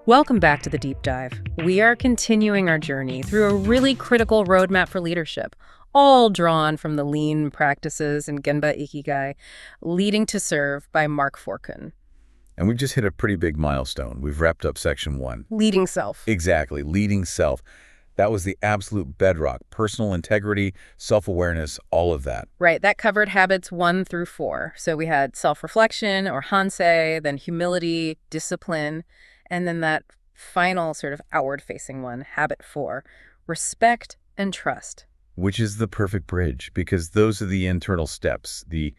Welcome back to the Deep Dive. We are continuing our journey through a really critical roadmap for leadership, all drawn from the lean practices in Genba Ikigai, Leading to Serve by Mark Forkun. And we've just hit a pretty big milestone. We've wrapped up section 1. Leading self. Exactly, leading self. That was the absolute bedrock. Personal integrity, self-awareness, all of that. Right, that covered habits 1 through 4. So we had self-reflection, or hansei, then humility, discipline, and then that final sort of outward-facing one, habit 4, respect and trust. Which is the perfect bridge, because those are the internal steps, the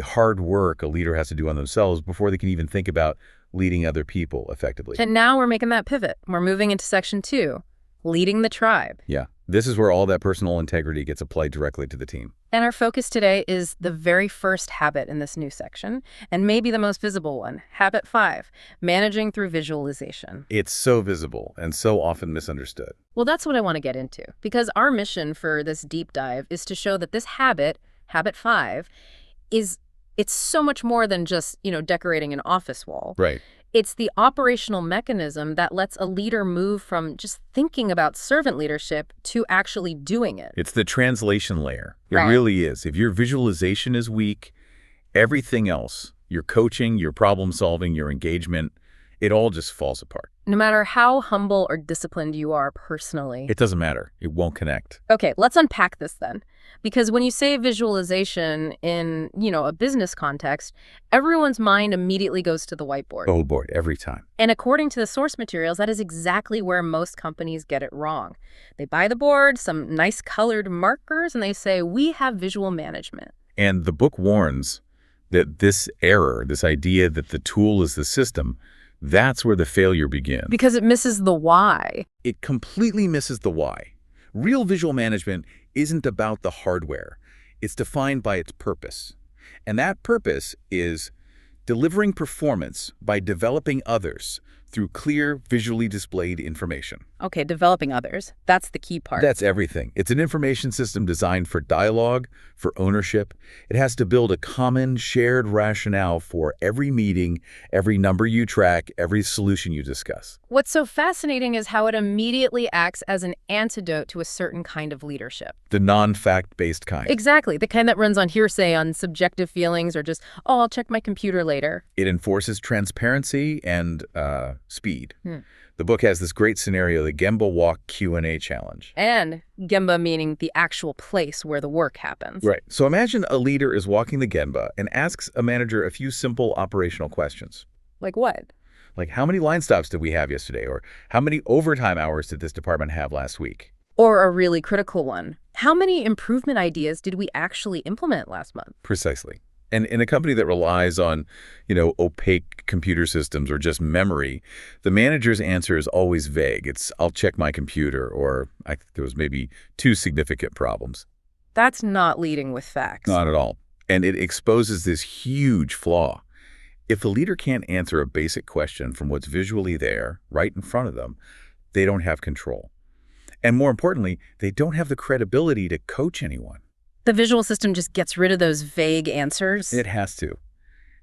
hard work a leader has to do on themselves before they can even think about leading other people effectively. And now we're making that pivot. We're moving into section 2, leading the tribe. Yeah, this is where all that personal integrity gets applied directly to the team. And our focus today is the very first habit in this new section, and maybe the most visible one, habit 5, managing through visualization. It's so visible and so often misunderstood. Well, that's what I want to get into, because our mission for this deep dive is to show that this habit, habit 5, it's so much more than just, decorating an office wall. Right. It's the operational mechanism that lets a leader move from just thinking about servant leadership to actually doing it. It's the translation layer. It Right. really is. If your visualization is weak, everything else, your coaching, your problem solving, your engagement, it all just falls apart. No matter how humble or disciplined you are personally. It doesn't matter. It won't connect. Okay, let's unpack this then. Because when you say visualization in, a business context, everyone's mind immediately goes to the whiteboard. Oh boy, every time. And according to the source materials, that is exactly where most companies get it wrong. They buy the board, some nice colored markers, and they say, we have visual management. And the book warns that this error, this idea that the tool is the system, that's where the failure begins. Because it misses the why. It completely misses the why. Real visual management isn't about the hardware. It's defined by its purpose. And that purpose is delivering performance by developing others through clear, visually displayed information. Okay, developing others. That's the key part. That's everything. It's an information system designed for dialogue, for ownership. It has to build a common, shared rationale for every meeting, every number you track, every solution you discuss. What's so fascinating is how it immediately acts as an antidote to a certain kind of leadership. The non-fact-based kind. Exactly, the kind that runs on hearsay, on subjective feelings, or just, I'll check my computer later. It enforces transparency and speed. The book has this great scenario, the Gemba Walk Q&A challenge. And Gemba meaning the actual place where the work happens. Right. So imagine a leader is walking the Gemba and asks a manager a few simple operational questions. Like what? Like, how many line stops did we have yesterday? Or how many overtime hours did this department have last week? Or a really critical one. How many improvement ideas did we actually implement last month? Precisely. And in a company that relies on, opaque computer systems or just memory, the manager's answer is always vague. It's, I'll check my computer, or there was maybe 2 significant problems. That's not leading with facts. Not at all. And it exposes this huge flaw. If the leader can't answer a basic question from what's visually there, right in front of them, they don't have control. And more importantly, they don't have the credibility to coach anyone. The visual system just gets rid of those vague answers. It has to.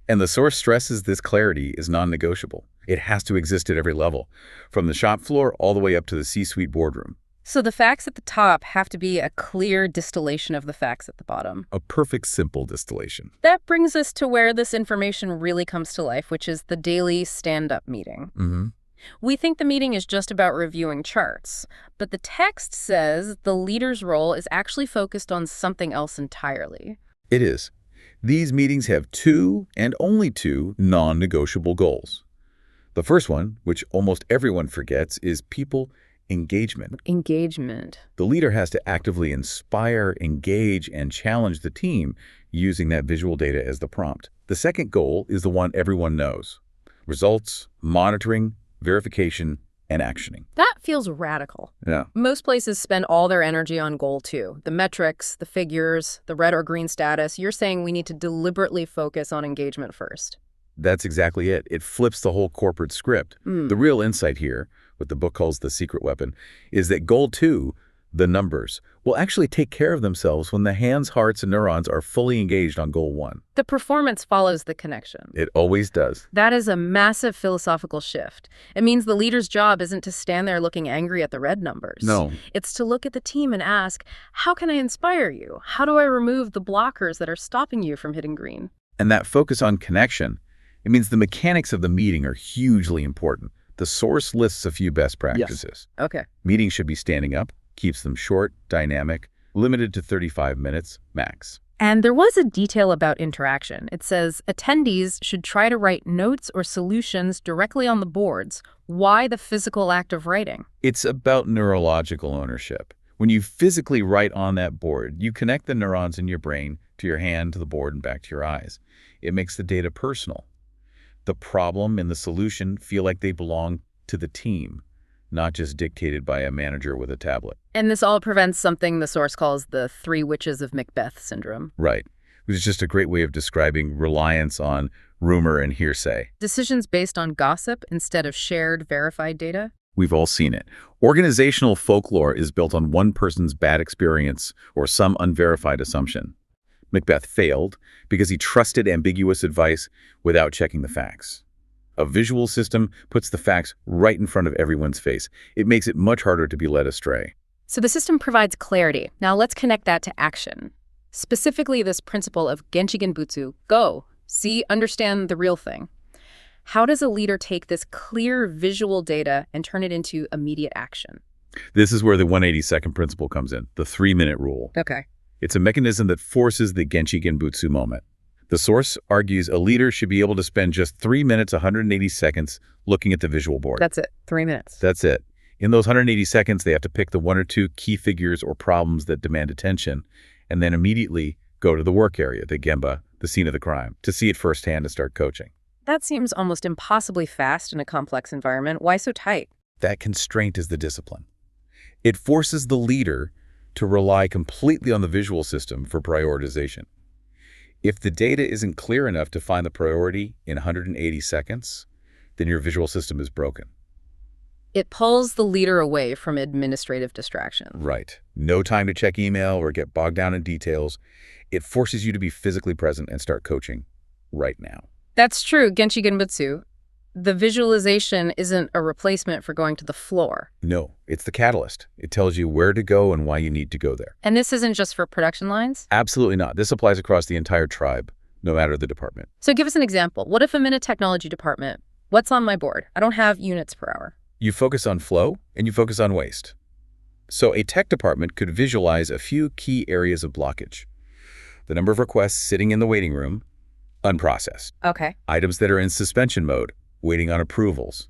And the source stresses this clarity is non-negotiable. It has to exist at every level, from the shop floor all the way up to the C-suite boardroom. So the facts at the top have to be a clear distillation of the facts at the bottom. A perfect, simple distillation. That brings us to where this information really comes to life, which is the daily stand-up meeting. Mm-hmm. We think the meeting is just about reviewing charts, but the text says the leader's role is actually focused on something else entirely. It is. These meetings have 2 and only 2 non-negotiable goals. The first one, which almost everyone forgets, is people engagement. Engagement. The leader has to actively inspire, engage, and challenge the team using that visual data as the prompt. The second goal is the one everyone knows. Results, monitoring, verification, and actioning. That feels radical. Yeah. Most places spend all their energy on goal 2. The metrics, the figures, the red or green status. You're saying we need to deliberately focus on engagement first. That's exactly it. It flips the whole corporate script. The real insight here, what the book calls the secret weapon, is that goal 2, the numbers, will actually take care of themselves when the hands, hearts, and neurons are fully engaged on goal one. The performance follows the connection. It always does. That is a massive philosophical shift. It means the leader's job isn't to stand there looking angry at the red numbers. No. It's to look at the team and ask, how can I inspire you? How do I remove the blockers that are stopping you from hitting green? And that focus on connection, it means the mechanics of the meeting are hugely important. The source lists a few best practices. Yes. Okay. Meetings should be standing up, keeps them short, dynamic, limited to 35 minutes max. And there was a detail about interaction. It says attendees should try to write notes or solutions directly on the boards. Why the physical act of writing? It's about neurological ownership. When you physically write on that board, you connect the neurons in your brain to your hand, to the board, and back to your eyes. It makes the data personal. The problem and the solution feel like they belong to the team, not just dictated by a manager with a tablet. And this all prevents something the source calls the three witches of Macbeth syndrome. Right. Which is just a great way of describing reliance on rumor and hearsay. Decisions based on gossip instead of shared, verified data? We've all seen it. Organizational folklore is built on one person's bad experience or some unverified assumption. Macbeth failed because he trusted ambiguous advice without checking the facts. A visual system puts the facts right in front of everyone's face. It makes it much harder to be led astray. So the system provides clarity. Now let's connect that to action. Specifically, this principle of Genchi Genbutsu, go, see, understand the real thing. How does a leader take this clear visual data and turn it into immediate action? This is where the 180-second principle comes in, the 3-minute rule. Okay. It's a mechanism that forces the Genchi Genbutsu moment. The source argues a leader should be able to spend just 3 minutes, 180 seconds looking at the visual board. That's it. 3 minutes. That's it. In those 180 seconds, they have to pick the 1 or 2 key figures or problems that demand attention, and then immediately go to the work area, the gemba, the scene of the crime, to see it firsthand and start coaching. That seems almost impossibly fast in a complex environment. Why so tight? That constraint is the discipline. It forces the leader to rely completely on the visual system for prioritization. If the data isn't clear enough to find the priority in 180 seconds, then your visual system is broken. It pulls the leader away from administrative distraction. Right. No time to check email or get bogged down in details. It forces you to be physically present and start coaching right now. That's true, Genchi Genbutsu. The visualization isn't a replacement for going to the floor. No, it's the catalyst. It tells you where to go and why you need to go there. And this isn't just for production lines? Absolutely not. This applies across the entire tribe, no matter the department. So give us an example. What if I'm in a technology department? What's on my board? I don't have units per hour. You focus on flow and you focus on waste. So a tech department could visualize a few key areas of blockage. The number of requests sitting in the waiting room, unprocessed. Okay. Items that are in suspension mode, waiting on approvals.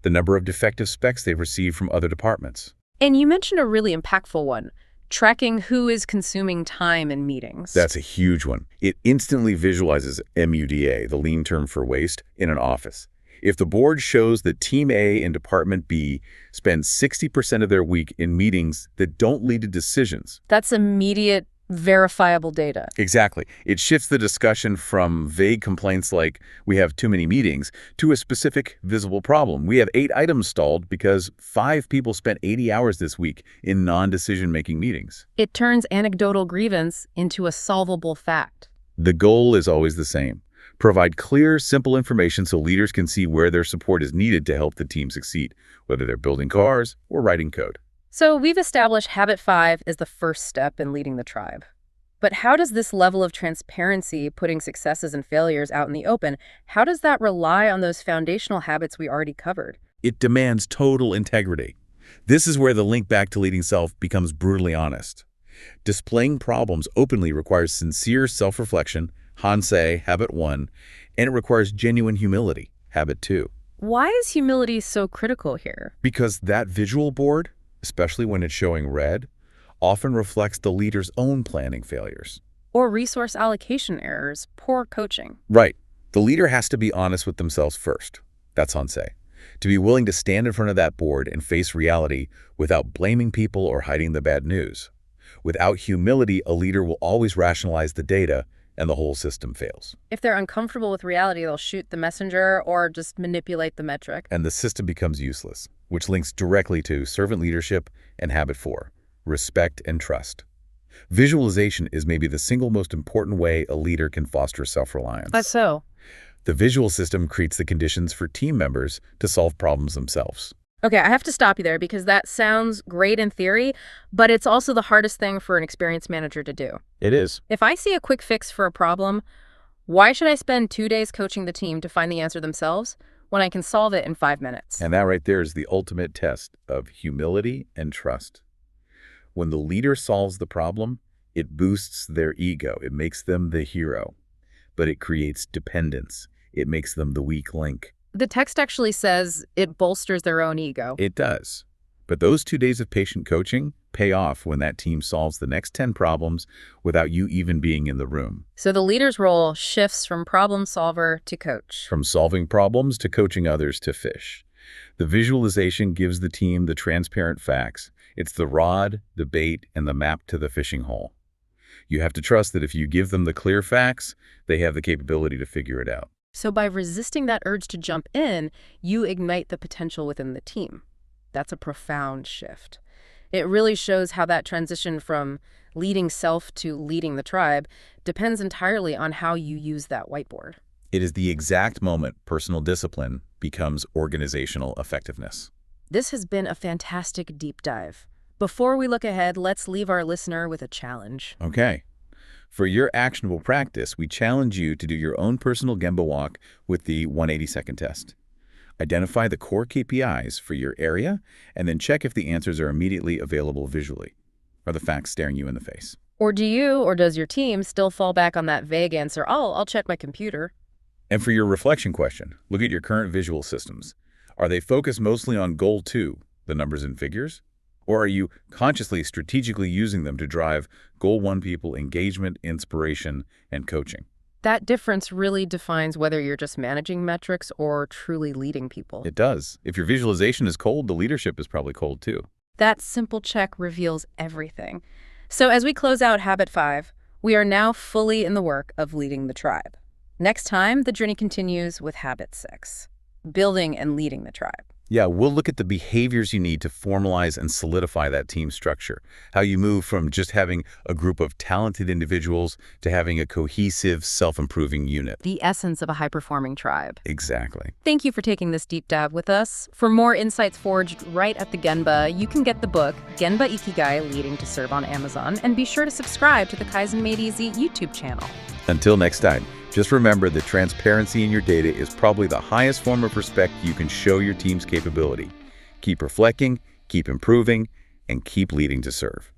The number of defective specs they've received from other departments. And you mentioned a really impactful one, tracking who is consuming time in meetings. That's a huge one. It instantly visualizes MUDA, the lean term for waste, in an office. If the board shows that Team A and Department B spend 60% of their week in meetings that don't lead to decisions. That's immediate, verifiable data. Exactly. It shifts the discussion from vague complaints like, we have too many meetings, to a specific, visible problem. We have 8 items stalled because 5 people spent 80 hours this week in non-decision-making meetings. It turns anecdotal grievance into a solvable fact. The goal is always the same. Provide clear, simple information so leaders can see where their support is needed to help the team succeed, whether they're building cars or writing code. So we've established Habit 5 as the first step in leading the tribe. But how does this level of transparency, putting successes and failures out in the open, how does that rely on those foundational habits we already covered? It demands total integrity. This is where the link back to leading self becomes brutally honest. Displaying problems openly requires sincere self-reflection, Hansei, Habit 1, and it requires genuine humility, Habit 2. Why is humility so critical here? Because that visual board, especially when it's showing red, often reflects the leader's own planning failures. Or resource allocation errors, poor coaching. Right. The leader has to be honest with themselves first. That's Hansei. To be willing to stand in front of that board and face reality without blaming people or hiding the bad news. Without humility, a leader will always rationalize the data and the whole system fails. If they're uncomfortable with reality, they'll shoot the messenger or just manipulate the metric. And the system becomes useless, which links directly to servant leadership and Habit 4, respect, and trust. Visualization is maybe the single most important way a leader can foster self-reliance. That's so. The visual system creates the conditions for team members to solve problems themselves. Okay, I have to stop you there because that sounds great in theory, but it's also the hardest thing for an experienced manager to do. It is. If I see a quick fix for a problem, why should I spend 2 days coaching the team to find the answer themselves when I can solve it in 5 minutes? And that right there is the ultimate test of humility and trust. When the leader solves the problem, it boosts their ego. It makes them the hero. But it creates dependence. It makes them the weak link. The text actually says it bolsters their own ego. It does. But those 2 days of patient coaching pay off when that team solves the next 10 problems without you even being in the room. So the leader's role shifts from problem solver to coach. From solving problems to coaching others to fish. The visualization gives the team the transparent facts. It's the rod, the bait, and the map to the fishing hole. You have to trust that if you give them the clear facts, they have the capability to figure it out. So by resisting that urge to jump in, you ignite the potential within the team. That's a profound shift. It really shows how that transition from leading self to leading the tribe depends entirely on how you use that whiteboard. It is the exact moment personal discipline becomes organizational effectiveness. This has been a fantastic deep dive. Before we look ahead, let's leave our listener with a challenge. Okay. For your actionable practice, we challenge you to do your own personal Gemba walk with the 180-second test. Identify the core KPIs for your area, and then check if the answers are immediately available visually. Are the facts staring you in the face? Or do you, or does your team still fall back on that vague answer, I'll check my computer? And for your reflection question, look at your current visual systems. Are they focused mostly on goal 2, the numbers and figures? Or are you consciously, strategically using them to drive goal 1 people engagement, inspiration, and coaching? That difference really defines whether you're just managing metrics or truly leading people. It does. If your visualization is cold, the leadership is probably cold too. That simple check reveals everything. So as we close out Habit 5, we are now fully in the work of leading the tribe. Next time, the journey continues with Habit 6, building and leading the tribe. Yeah, we'll look at the behaviors you need to formalize and solidify that team structure. How you move from just having a group of talented individuals to having a cohesive, self-improving unit. The essence of a high-performing tribe. Exactly. Thank you for taking this deep dive with us. For more insights forged right at the Genba, you can get the book, Genba Ikigai Leading to Serve on Amazon, and be sure to subscribe to the Kaizen Made Easy YouTube channel. Until next time. Just remember that transparency in your data is probably the highest form of respect you can show your team's capability. Keep reflecting, keep improving, and keep leading to serve.